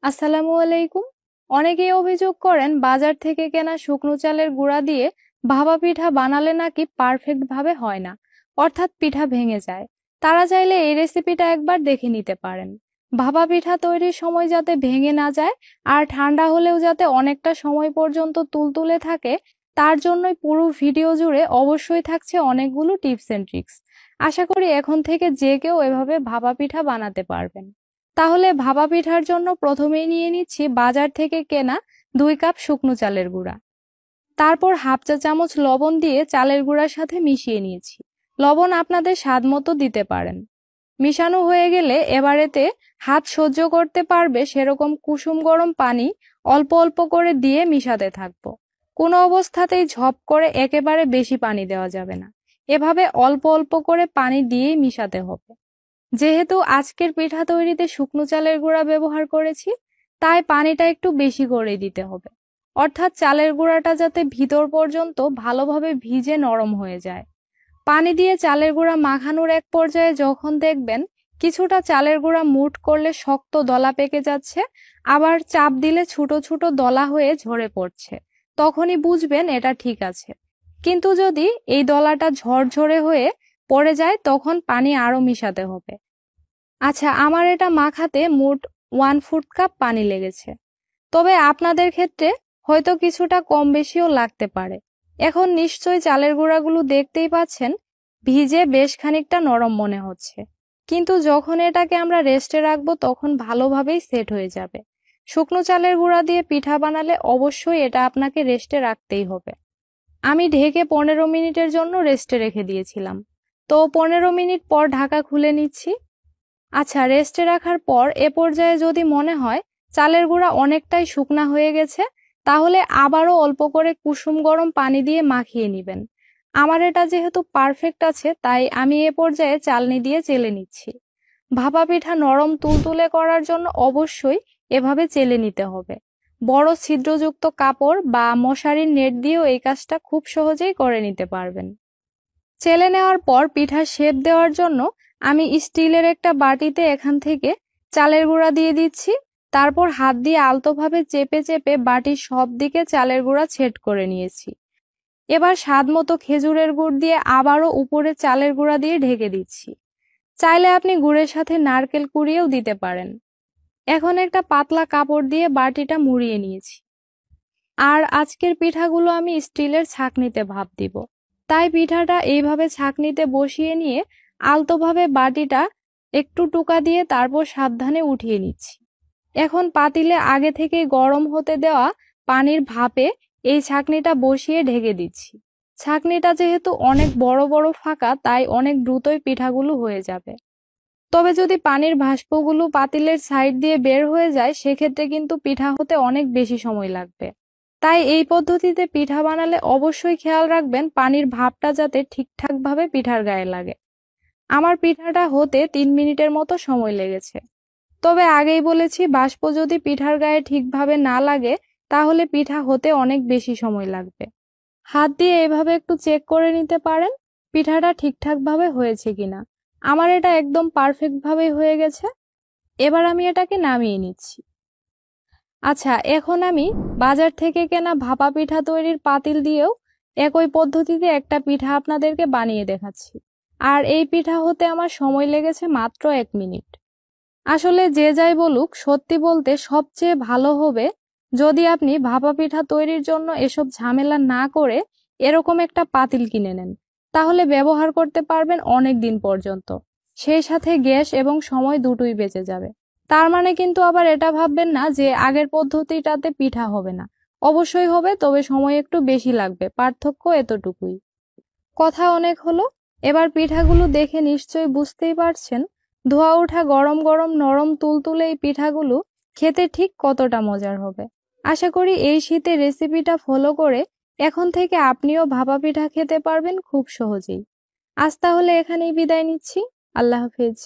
আসসালামু আলাইকুম। অনেকেই অভিযোগ করেন বাজার থেকে কেনা শুকনো চালের গুঁড়া দিয়ে ভাপা পিঠা বানালে নাকি পারফেক্ট ভাবে হয় না, অর্থাৎ পিঠা ভেঙে যায়। তারা চাইলে এই রেসিপিটা একবার দেখে নিতে পারেন। ভাপা পিঠা তৈরির সময় যাতে ভেঙে না যায় আর ঠান্ডা হলেও যাতে অনেকটা সময় পর্যন্ত তুলতুলে থাকে, তার জন্যই পুরো ভিডিও জুড়ে অবশ্যই থাকছে অনেকগুলো টিপস এন্ড ট্রিক্স। আশা করি এখন থেকে যে কেউ এভাবে ভাপা পিঠা বানাতে পারবেন। তাহলে ভাপা পিঠার জন্য প্রথমেই নিয়ে নিচ্ছি বাজার থেকে কেনা 2 কাপ শুকনো চালের গুঁড়া। তারপর হাফ চা চামচ লবণ দিয়ে চালের গুঁড়ার সাথে মিশিয়ে নিয়েছি। লবণ আপনাদের স্বাদ মতো দিতে পারেন। মিশানো হয়ে গেলে এবার এতে হাত সহ্য করতে পারবে সেরকম কুসুম গরম পানি অল্প অল্প করে দিয়ে মিশাতে থাকবো। কোনো অবস্থাতেই ঝপ করে একেবারে বেশি পানি দেওয়া যাবে না। এভাবে অল্প অল্প করে পানি দিয়েই মিশাতে হবে। যেহেতু আজকের পিঠা তৈরিতে শুকনো চালের গুঁড়া ব্যবহার করেছি, তাই পানিটা একটু বেশি করে দিতে হবে। অর্থাৎ চালের গুঁড়াটা যাতে ভিতর পর্যন্ত ভালোভাবে ভিজে নরম হয়ে যায়। পানি দিয়ে চালের গুঁড়া মাখানোর এক পর্যায়ে যখন দেখবেন কিছুটা চালের গুঁড়া মুঠ করলে শক্ত দলা পেকে যাচ্ছে, আবার চাপ দিলে ছোট ছোট দলা হয়ে ঝরে পড়ছে, তখনই বুঝবেন এটা ঠিক আছে। কিন্তু যদি এই দলাটা ঝরঝরে হয়ে পড়ে যায় তখন পানি আরো মিশাতে হবে। আচ্ছা, আমার এটা মাখাতে মোট 1/4 কাপ পানি লেগেছে। তবে আপনাদের ক্ষেত্রে হয়তো কিছুটা কম বেশিও লাগতে পারে। এখন নিশ্চয়ই চালের গুঁড়াগুলো দেখতেই পাচ্ছেন ভিজে বেশ খানিকটা নরম মনে হচ্ছে। কিন্তু যখন এটাকে আমরা রেস্টে রাখবো তখন ভালোভাবেই সেট হয়ে যাবে। শুকনো চালের গুঁড়া দিয়ে পিঠা বানালে অবশ্যই এটা আপনাকে রেস্টে রাখতেই হবে। আমি ঢেকে 15 মিনিটের জন্য রেস্টে রেখে দিয়েছিলাম। তো 15 মিনিট পর ঢাকা খুলে নিচ্ছি। আচ্ছা, রেস্টে রাখার পর এ পর্যায়ে যদি মনে হয় চালের গুঁড়া অনেকটাই শুকনা হয়ে গেছে, তাহলে আবারও অল্প করে কুসুম গরম পানি দিয়ে মাখিয়ে নেবেন। আমার এটা যেহেতু পারফেক্ট আছে তাই আমি এ পর্যায়ে চালনি দিয়ে চেলে নিচ্ছি। ভাপা পিঠা নরম তুলতুলে করার জন্য অবশ্যই এভাবে চেলে নিতে হবে। বড় ছিদ্রযুক্ত কাপড় বা মশারির নেট দিয়েও এই কাজটা খুব সহজেই করে নিতে পারবেন। চেলে নেওয়ার পর পিঠার শেপ দেওয়ার জন্য আমি স্টিলের একটা বাটিতে এখান থেকে চালের গুঁড়া দিয়ে দিচ্ছি। তারপর হাত দিয়ে আলতোভাবে চেপে চেপে বাটির সব দিকে চালের গুঁড়া ছেদ করে নিয়েছি। এবার স্বাদ মতো খেজুরের গুড় দিয়ে আবারও উপরে চালের গুঁড়া দিয়ে ঢেকে দিচ্ছি। চাইলে আপনি গুড়ের সাথে নারকেল কুড়িয়েও দিতে পারেন। এখন একটা পাতলা কাপড় দিয়ে বাটিটা মুড়িয়ে নিয়েছি। আর আজকের পিঠাগুলো আমি স্টিলের ছাঁকনিতে ভাপ দিব। তাই পিঠাটা এইভাবে ছাঁকনিতে বসিয়ে নিয়ে আলতোভাবে বাটিটা একটু টোকা দিয়ে তারপর সাবধানে উঠিয়ে নিচ্ছি। এখন পাতিলে আগে থেকে গরম হতে দেওয়া পানির ভাপে এই ছাঁকনিটা বসিয়ে ঢেকে দিচ্ছি। ছাঁকনিটা যেহেতু অনেক বড় বড় ফাঁকা তাই অনেক দ্রুতই পিঠাগুলো হয়ে যাবে। তবে যদি পানির ভাস্পগুলো পাতিলের সাইড দিয়ে বের হয়ে যায় সেক্ষেত্রে কিন্তু পিঠা হতে অনেক বেশি সময় লাগবে। তাই এই পদ্ধতিতে পিঠা বানালে অবশ্যই খেয়াল রাখবেন পানির ভাপটা যাতে ঠিকঠাকভাবে পিঠার গায়ে লাগে। আমার পিঠাটা হতে 3 মিনিটের মতো সময় লেগেছে। তবে আগেই বলেছি বাষ্প যদি পিঠার গায়ে ঠিকভাবে না লাগে তাহলে পিঠা হতে অনেক বেশি সময় লাগবে। হাত দিয়ে এভাবে একটু চেক করে নিতে পারেন পিঠাটা ঠিকঠাকভাবে হয়েছে কিনা। আমার এটা একদম পারফেক্ট ভাবে হয়ে গেছে। এবার আমি এটাকে নামিয়ে নিচ্ছি। আচ্ছা, এখন আমি বাজার থেকে কেনা ভাপা পিঠা তৈরির পাতিল দিয়েও একই পদ্ধতিতে একটা পিঠা আপনাদেরকে বানিয়ে দেখাচ্ছি। আর এই পিঠা হতে আমার সময় লেগেছে মাত্র 1 মিনিট। আসলে যে যাই বলুক, সত্যি বলতে সবচেয়ে ভালো হবে যদি আপনি ভাপা পিঠা তৈরির জন্য এসব ঝামেলা না করে এরকম একটা পাতিল কিনে নেন। তাহলে ব্যবহার করতে পারবেন অনেক দিন পর্যন্ত। সেই সাথে গ্যাস এবং সময় দুটোই বেঁচে যাবে। তার মানে কিন্তু আবার এটা ভাববেন না যে আগের পদ্ধতিটাতে পিঠা হবে না। অবশ্যই হবে, তবে সময় একটু বেশি লাগবে। পার্থক্য এতটুকুই। কথা অনেক হলো। এবার পিঠাগুলো দেখে নিশ্চয়ই বুঝতেই পারছেন ধোয়া ওঠা গরম গরম নরম তুলতুলে এই পিঠাগুলো খেতে ঠিক কতটা মজার হবে। আশা করি এই শীতে রেসিপিটা ফলো করে এখন থেকে আপনিও ভাপা পিঠা খেতে পারবেন খুব সহজেই। আজ তাহলে এখানেই বিদায় নিচ্ছি। আল্লাহ হাফেজ।